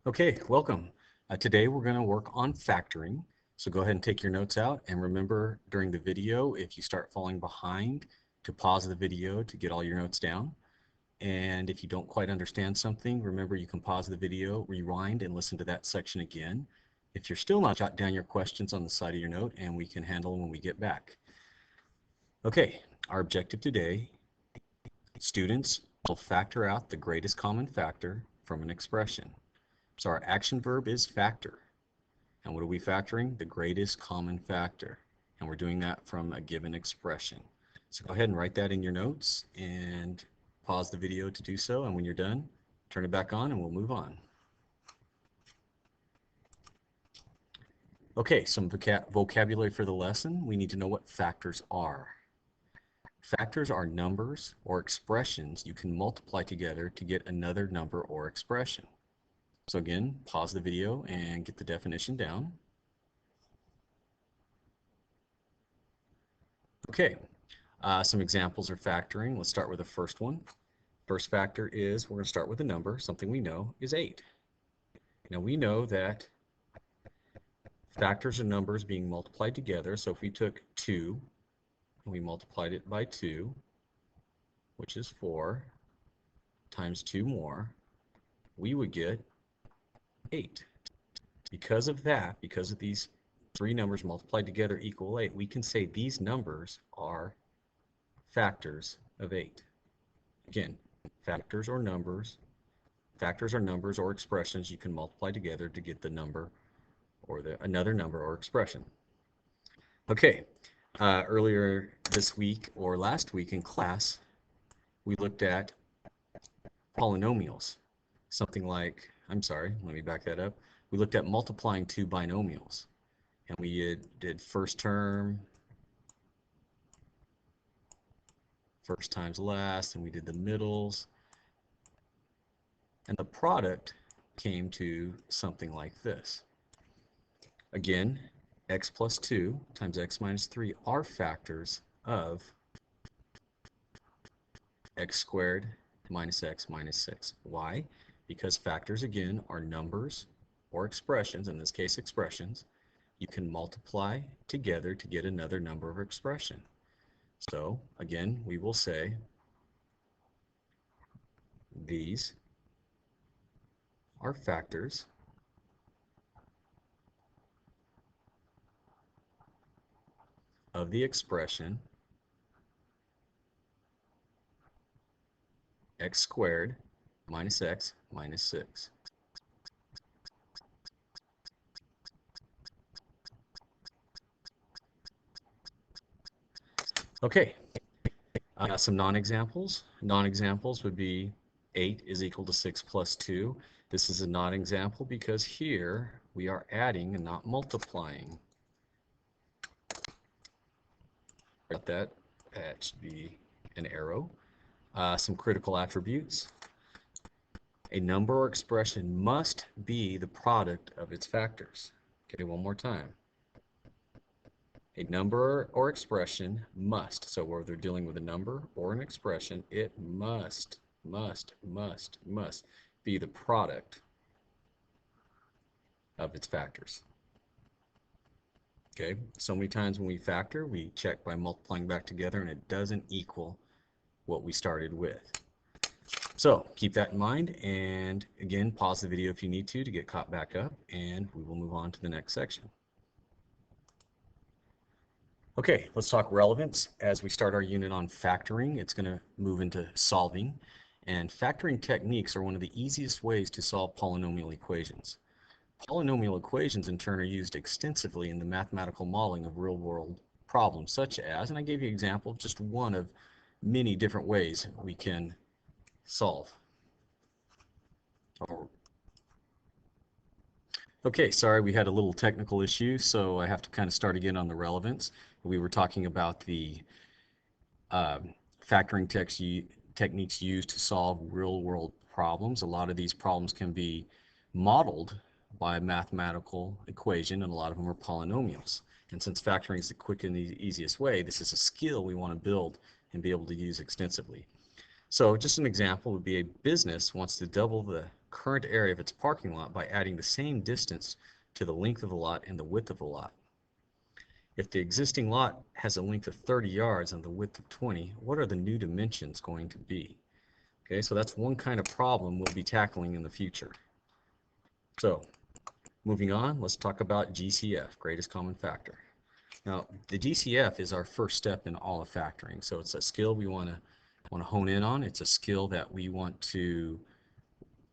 Okay, welcome. Today we're going to work on factoring. So go ahead and take your notes out, and remember during the video, if you start falling behind, to pause the video to get all your notes down. And if you don't quite understand something, remember you can pause the video, rewind, and listen to that section again. If you're still not, jot down your questions on the side of your note and we can handle them when we get back. Okay, our objective today, students will factor out the greatest common factor from an expression. So our action verb is factor. And what are we factoring? The greatest common factor. And we're doing that from a given expression. So go ahead and write that in your notes and pause the video to do so. And when you're done, turn it back on and we'll move on. Okay, some vocabulary for the lesson. We need to know what factors are. Factors are numbers or expressions you can multiply together to get another number or expression. So again, pause the video and get the definition down. Okay, some examples of factoring. Let's start with the first one. First factor is, we're going to start with a number, something we know is 8. Now we know that factors are numbers being multiplied together. So if we took 2 and we multiplied it by 2, which is 4, times 2 more, we would get 8. Because of that, because of these three numbers multiplied together equal 8, we can say these numbers are factors of 8. Again, factors are numbers or expressions you can multiply together to get the number or another number or expression. Okay, earlier this week or last week in class, we looked at polynomials. Something like, I'm sorry, let me back that up. We looked at multiplying two binomials. And we did first term, first times last, and we did the middles. And the product came to something like this. Again, x plus 2 times x minus 3 are factors of x squared minus x minus 6. Why? Because factors, again, are numbers or expressions, in this case expressions, you can multiply together to get another number of expression. So again, we will say these are factors of the expression x squared minus x minus 6. Okay, some non-examples. Non-examples would be 8 is equal to 6 plus 2. This is a non-example because here we are adding and not multiplying. That should be an arrow. Some critical attributes. A number or expression must be the product of its factors. Okay, one more time. A number or expression must, so whether they're dealing with a number or an expression, it must be the product of its factors. Okay, so many times when we factor, we check by multiplying back together and it doesn't equal what we started with. So keep that in mind, and again, pause the video if you need to get caught back up, and we will move on to the next section. Okay, let's talk relevance. As we start our unit on factoring, it's going to move into solving. And factoring techniques are one of the easiest ways to solve polynomial equations. Polynomial equations, in turn, are used extensively in the mathematical modeling of real-world problems, such as, and I gave you an example of just one of many different ways we can solve. Okay, sorry, we had a little technical issue, so I have to kind of start again on the relevance. We were talking about the factoring techniques used to solve real-world problems. A lot of these problems can be modeled by a mathematical equation, and a lot of them are polynomials. And since factoring is the quick and the easiest way, this is a skill we want to build and be able to use extensively. So just an example would be a business wants to double the current area of its parking lot by adding the same distance to the length of the lot and the width of the lot. If the existing lot has a length of 30 yards and the width of 20, what are the new dimensions going to be? Okay, so that's one kind of problem we'll be tackling in the future. So, moving on, let's talk about GCF, greatest common factor. Now, the GCF is our first step in all of factoring. So it's a skill we want to hone in on. It's a skill that we want to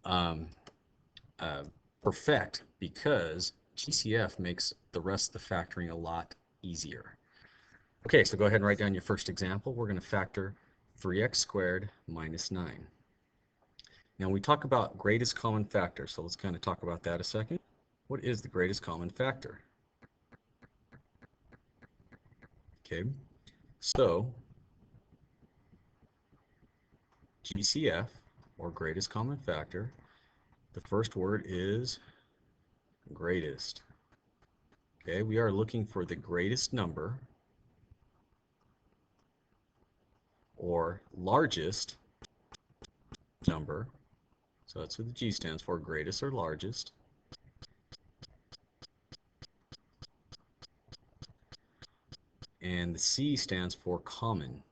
um, perfect, because GCF makes the rest of the factoring a lot easier. Okay, so go ahead and write down your first example. We're going to factor 3x squared minus 9. Now we talk about greatest common factor, so let's kind of talk about that a second. What is the greatest common factor? Okay, so GCF, or greatest common factor, the first word is greatest. Okay, we are looking for the greatest number or largest number. So that's what the G stands for, greatest or largest. And the C stands for common.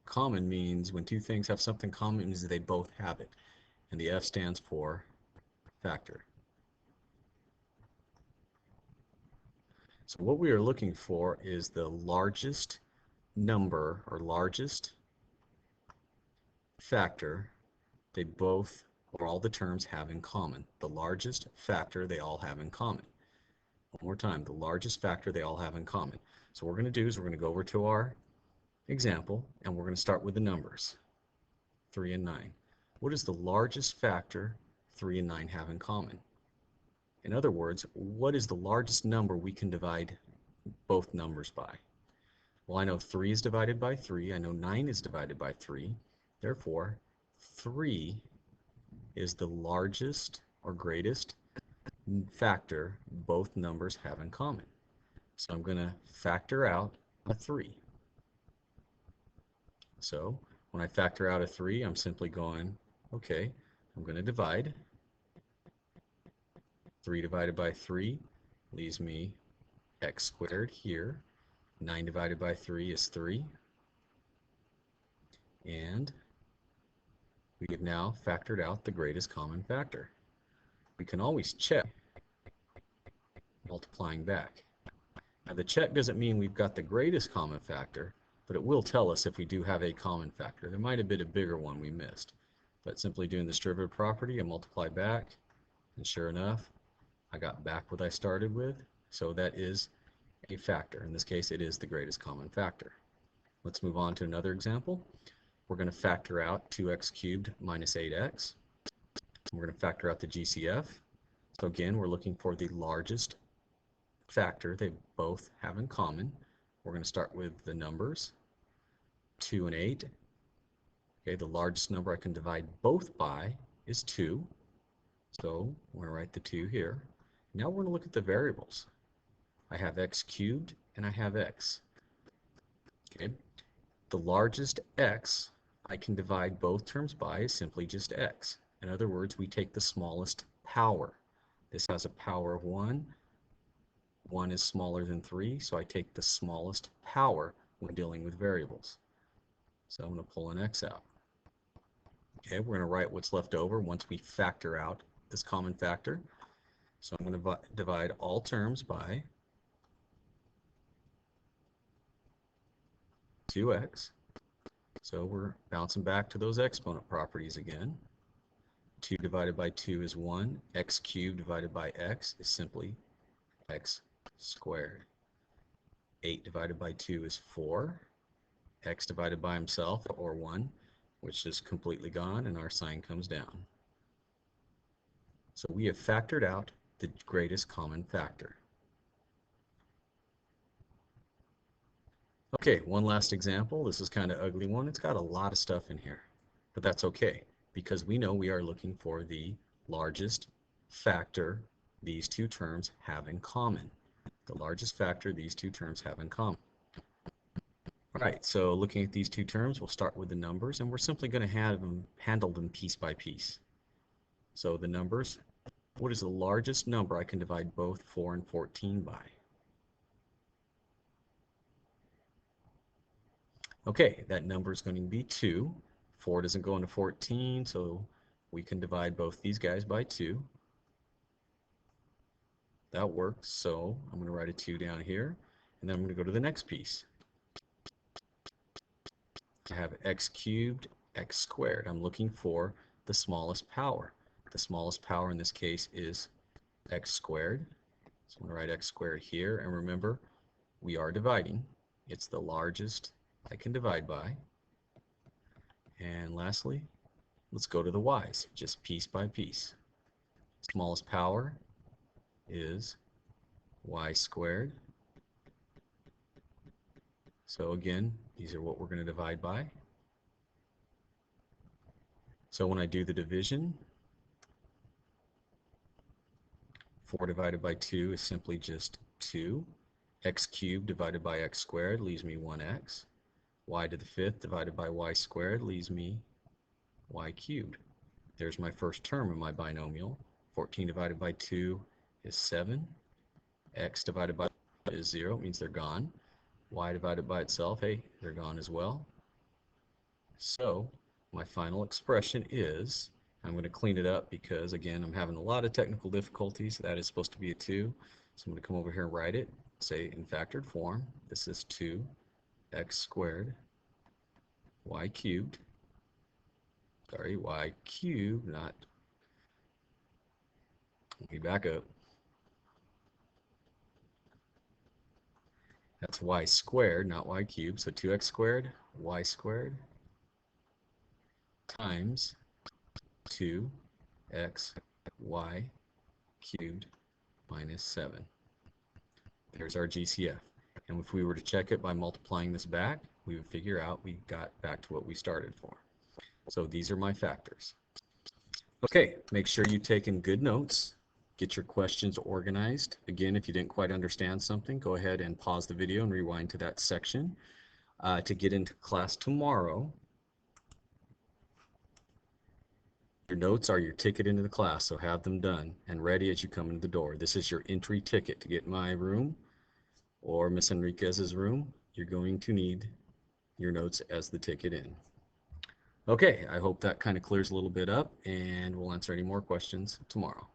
Common means when two things have something common, it means they both have it. And the F stands for factor. So what we are looking for is the largest number or largest factor they both, or all the terms, have in common. The largest factor they all have in common. One more time, the largest factor they all have in common. So what we're going to do is we're going to go over to our example, and we're going to start with the numbers, 3 and 9. What is the largest factor 3 and 9 have in common? In other words, what is the largest number we can divide both numbers by? Well, I know 3 is divided by 3. I know 9 is divided by 3. Therefore, 3 is the largest or greatest factor both numbers have in common. So I'm going to factor out a 3. So when I factor out a 3, I'm simply going, okay, I'm going to divide. 3 divided by 3 leaves me x squared here. 9 divided by 3 is 3. And we have now factored out the greatest common factor. We can always check multiplying back. Now the check doesn't mean we've got the greatest common factor, but it will tell us if we do have a common factor. There might have been a bigger one we missed. But simply doing this derivative property, I multiply back, and sure enough, I got back what I started with. So that is a factor. In this case, it is the greatest common factor. Let's move on to another example. We're going to factor out 2x cubed minus 8x. We're going to factor out the GCF. So again, we're looking for the largest factor they both have in common. We're going to start with the numbers, 2 and 8. Okay, the largest number I can divide both by is 2. So we're going to write the 2 here. Now we're going to look at the variables. I have x cubed and I have x. Okay, the largest x I can divide both terms by is simply just x. In other words, we take the smallest power. This has a power of 1. 1 is smaller than 3, so I take the smallest power when dealing with variables. So I'm going to pull an x out. Okay, we're going to write what's left over once we factor out this common factor. So I'm going to divide all terms by 2x. So we're bouncing back to those exponent properties again. 2 divided by 2 is 1. X cubed divided by x is simply x squared. 8 divided by 2 is 4. X divided by himself, or 1, which is completely gone, and our sign comes down. So we have factored out the greatest common factor. Okay, one last example. This is kind of ugly one. It's got a lot of stuff in here, but that's okay, because we know we are looking for the largest factor these two terms have in common. The largest factor these two terms have in common. Right, so looking at these two terms, we'll start with the numbers, and we're simply going to handle them piece by piece. So the numbers, what is the largest number I can divide both 4 and 14 by? Okay, that number is going to be 2. 4 doesn't go into 14, so we can divide both these guys by 2. That works, so I'm going to write a 2 down here, and then I'm going to go to the next piece. I have x cubed, x squared. I'm looking for the smallest power. The smallest power in this case is x squared. So I'm going to write x squared here, and remember, we are dividing. It's the largest I can divide by. And lastly, let's go to the y's, just piece by piece. Smallest power is y squared. So again, these are what we're going to divide by. So when I do the division, 4 divided by 2 is simply just 2. X cubed divided by x squared leaves me 1x. Y to the 5th divided by y squared leaves me y cubed. There's my first term in my binomial. 14 divided by 2 is 7. X divided by is 0, it means they're gone. Y divided by itself, hey, they're gone as well. So my final expression is, I'm going to clean it up because, again, I'm having a lot of technical difficulties. That is supposed to be a 2. So I'm going to come over here and write it, say in factored form. This is 2x squared y cubed. Sorry, y cubed, not, let me back up. That's y squared, not y cubed. So 2x squared, y squared times 2x y cubed minus 7. There's our GCF. And if we were to check it by multiplying this back, we would figure out we got back to what we started for. So these are my factors. Okay, make sure you've taken good notes. Get your questions organized. Again, if you didn't quite understand something, go ahead and pause the video and rewind to that section. To get into class tomorrow, your notes are your ticket into the class, so have them done and ready as you come into the door. This is your entry ticket to get in my room or Miss Enriquez's room. You're going to need your notes as the ticket in. Okay, I hope that kind of clears a little bit up, and we'll answer any more questions tomorrow.